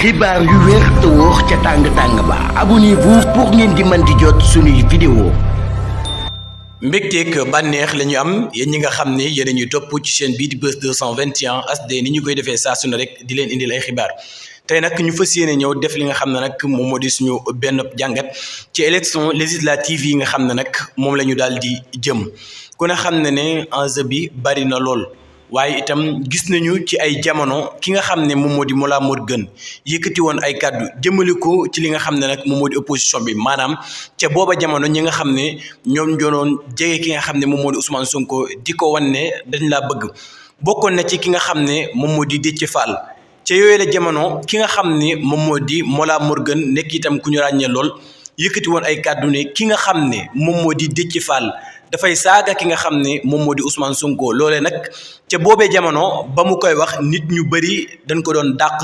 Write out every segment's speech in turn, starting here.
xibaar yu wér te wóor ca tàng ba abonnez-vous pour ngeen di mën di jot suñuy vidéo. mbégteeg bànneex la ñu am yéen ñi nga xam ne yéen a ñuy topp ci chaîne bii di Buzz 221 HD ni ñu koy defee saa su ne rek di leen indil ay xibaar tey nag ñu fas yéene ñëw def li nga xam ne nag moom moo di suñu benn jàngat ci élection législative yi nga xam ne nag moom la ñu daal di jëm ku ne xam ne enjeu bi bari na lool. waaye itam gis nañu ci ay jamono ki nga xam ne moom moo di Mollah Morgun yëkkati woon ay kàddu jëmale ko ci li nga xam ne nag moom moo di opposition bi maanaam ca booba jamono ñi nga xam ne ñoom doon jege ki nga xam ne moom moo di Ousmane Sonko di ko wan ne dañ laa bëgg bokkoon na ci ki nga xam ne moom moo di Déthié Fall ca yooyu la jamono ki nga xam ne moom moo di Mollah Morgun nekk itam ku ñu ràññee lool yëkkati woon ay kàddu ne ki nga xam ne moom moo di Déthié Fall dafay saaga ki nga xam ne moom moo di Ousmane Sonko loolee nag ca boobee jamono ba mu koy wax nit ñu bëri dañ ko doon dàq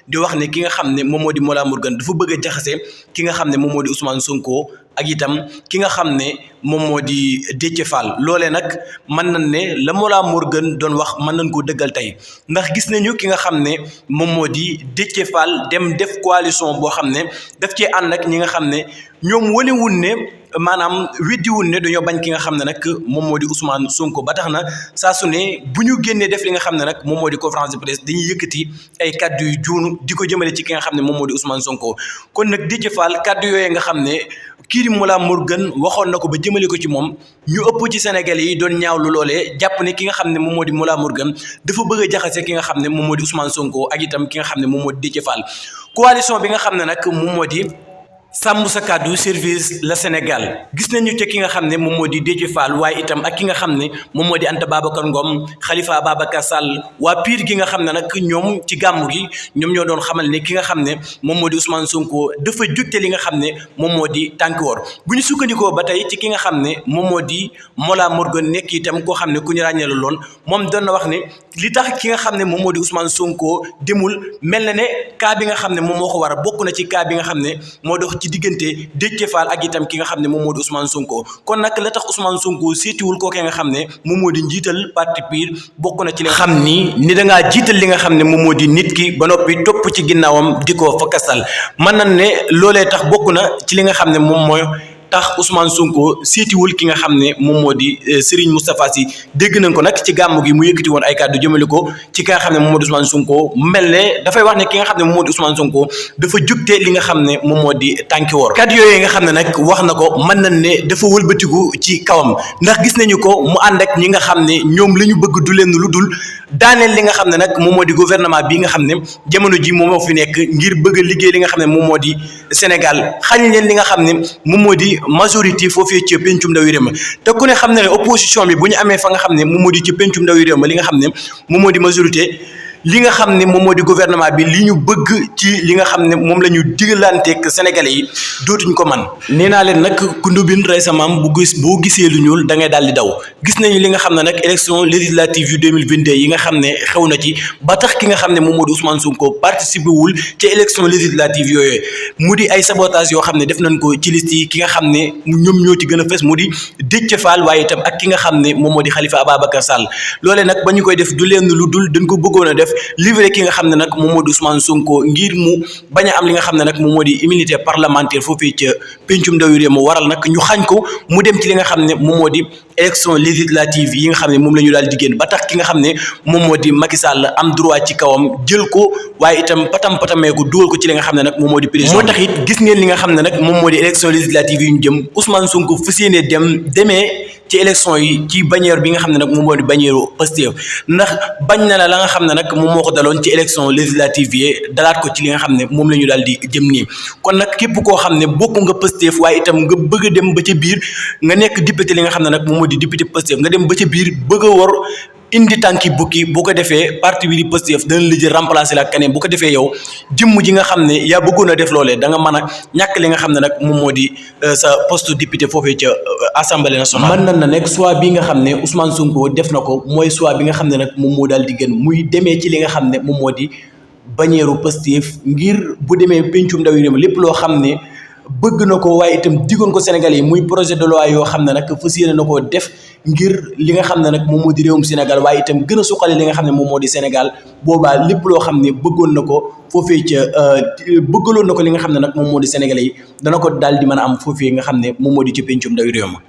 di wax ne ki nga xam ne moom moo di Mollah Morgun dafa bëgg a jaxase ki nga xam ne moom moo di Ousmane Sonko ak itam ki nga xam ne moom moo di Déthié Fall loolee nag mën nañ ne la Mollah Morgun doon wax mën nañ koo dëggal tey ndax gis nañu ki nga xam ne moom moo di Déthié Fall dem def coalition boo xam ne daf cee ànd ak ñi nga xam ne ñoom wanewul ne maanaam weddiwul ne dañoo bañ ki nga xam ne nag moom moo di Ousmane Sonko ba tax na saa su ne bu ñu génnee def li nga xam ne nag moom moo di conférence de presse dañuy yëkkati ay kaddu yu juunu di ko jëmale ci ki nga xam ne moom moo di Ousmane Sonko kon nag Déthié Fall kaddu yooyu nga xam ne kii di Mollah Morgun waxoon na ko ba jëmale ko ci moom ñu ëpp ci Sénégalais yi doon ñaawlu loolee jàpp ne ki nga xam ne moom moo di Mollah Morgun dafa bëgg a jaxase ki nga xam ne moom moo di Ousmane Sonko ak itam ki nga xam ne moom moo di Déthié Fall coalition bi nga xam ne nag moom moo di sàmm sa kàddu service la Sénégal gis nañu ca ki nga xam ne moom moo di Déthié Fall waaye itam ak ki nga xam ne moom moo di Anta Babacar Ngom Khalifa Ababacar Sall waa Pire gi nga xam ne nag ñoom ci gàmmu gi ñoom ñoo doon xamal ne ki nga xam ne moom moo di Ousmane Sonko dafa jógte li nga xam ne moom moo di tànki woor bu ñu sukkandikoo ba tey ci ki nga xam ne moom moo di Mollah Morgun nekk itam koo xam ne ku ñu ràññee la loon moom doon na wax ne li tax ki nga xam ne moom moo di Ousmane Sonko demul mel na ne cas bi nga xam ne moom moo ko war a bokk na ci cas bi nga xam ne moo dox ci diggante Déthié Fall ak itam ki nga xam ne moom moo di Ousmane Sonko kon nag la tax Ousmane Sonko seetiwul kookee nga xam ne moom moo di njiital parti Pire bokk na ci li nga xam ni dangaa jiital li nga xam ne moom moo di nit ki ba noppi topp ci ginnaawam di ko fa kasal mën nañ ne loolee tax bokk na ci li nga xam ne moom mooy tax Ousmane Sonko seetiwul ki nga xam ne moom moo di Serigne Moustapha Sy dégg nañ ko nag ci gàmmu gi mu yëkkati woon ay kàddu jëmale ko ci ki nga xam ne moom moo di Ousmane Sonko mel ne dafay wax ne ki nga xam ne moom moo di Ousmane Sonko dafa jugte li nga xam ne moom moo di tànki woor kàddu yooyu nga xam ne nag wax na ko mën nañ ne dafa wëlbatiku ci kawam ndax gis nañu ko mu ànd ak ñi nga xam ne ñoom la ñu bëgg du leen lu dul daaneel li nga xam ne nag moom moo di gouvernement bi nga xam ne jamono ji moom moo fi nekk ngir bëgg a liggéey li nga xam ne moom moo di Sénégal xañ leen li nga xam ne moom moo di majorité foofee ci pencum ndawi réew ma te ku ne xam ne opposition bi bu ñu amee fa nga xam ne moom moo di ci pencum ndawi réew ma li nga xam ne moom moo di majorité li nga xam ne moom moo di gouvernement bi li ñu bëgg ci li nga xam ne moom la ñu digalanteeg Sénégalais yi dootuñ ko man nee naa leen nag ku ndubin rey sa maam boo gisee lu ñuul da ngay daal di daw gis nañu li nga xam ne nag élection législative yu 2022 yi nga xam ne xew na ci ba tax ki nga xam ne moom moo di Ousmane Sonko participé wul ci élection législative yooyu mu di ay sabotage yoo xam ne def nañ ko ci liste yi ki nga xam ne ñoom ñoo ci gën a fës mu di Déthié Fall waaye itam ak ki nga xam ne moom moo di Khalifa Ababacar Sall loolee nag ba ñu koy def du leen lu dul dañ ko bëggoon a def livré ki nga xam ne nag moom moo di Ousmane Sonko ngir mu bañ a am li nga xam ne nag moom moo di immunité parlementaire foofii ca pencum ndawi réew mu waral nag ñu xañ ko mu dem ci li nga xam ne moom moo di élection législative yi nga xam ne moom la ñu daal di génn ba tax ki nga xam ne moom moo di Macky Sall am droit ci kawam jël ko waaye itam patamee ko dugal ko ci li nga xam ne nag moom moo di prison moo tax it gis ngeen li nga xam ne nag moom moo di élection législative yi ñu jëm Ousmane Sonko fas yéene demee ci élection yi ci bannière bi nga xam ne nag moom moo di bannière Pastef ndax bañ na la nga xam ne nag moom moo ko daloon ci élection législative yi dalaat ko ci li nga xam ne moom la ñu daal di jëm nii kon nag képp koo xam ne bokk nga Pastef waaye itam nga bëgg a dem ba ca biir nga nekk député li nga xam ne nag moom moo di député Pastef nga dem ba ca biir bëgg a war indi tànki bukki bu ko defee parti bi di Pastef dana la jël remplacer la keneen bu ko defee yow jëmm ji nga xam ne yaa bëggoon a def loolee da nga mën a ñàkk li nga xam ne nag moom moo di sa poste député foofee ca assemblée nationale. mën na nekk choix bi nga xam ne Ousmane Sonko def na ko mooy choix bi nga xam ne nag moom moo daal di gën muy demee ci li nga xam ne moom moo di bannière Pastef ngir bu demee pencum ndawi réew mi lépp loo xam ne bëgg na ko waaye itam digoon ko Sénégalais yi muy projet de loi yoo xam ne nag fas yéene na koo def ngir li nga xam ne nag moom moo di réewum Sénégal waaye itam gën a suqali li nga xam ne moom moo di Sénégal boobaa lépp loo xam ne bëggoon na ko foofee ca bëggaloon na ko li nga xam ne nag moom moo di Sénégalais yi dana ko daal di mën a am foofee nga xam ne moom moo di ci pencum ndawi réew ma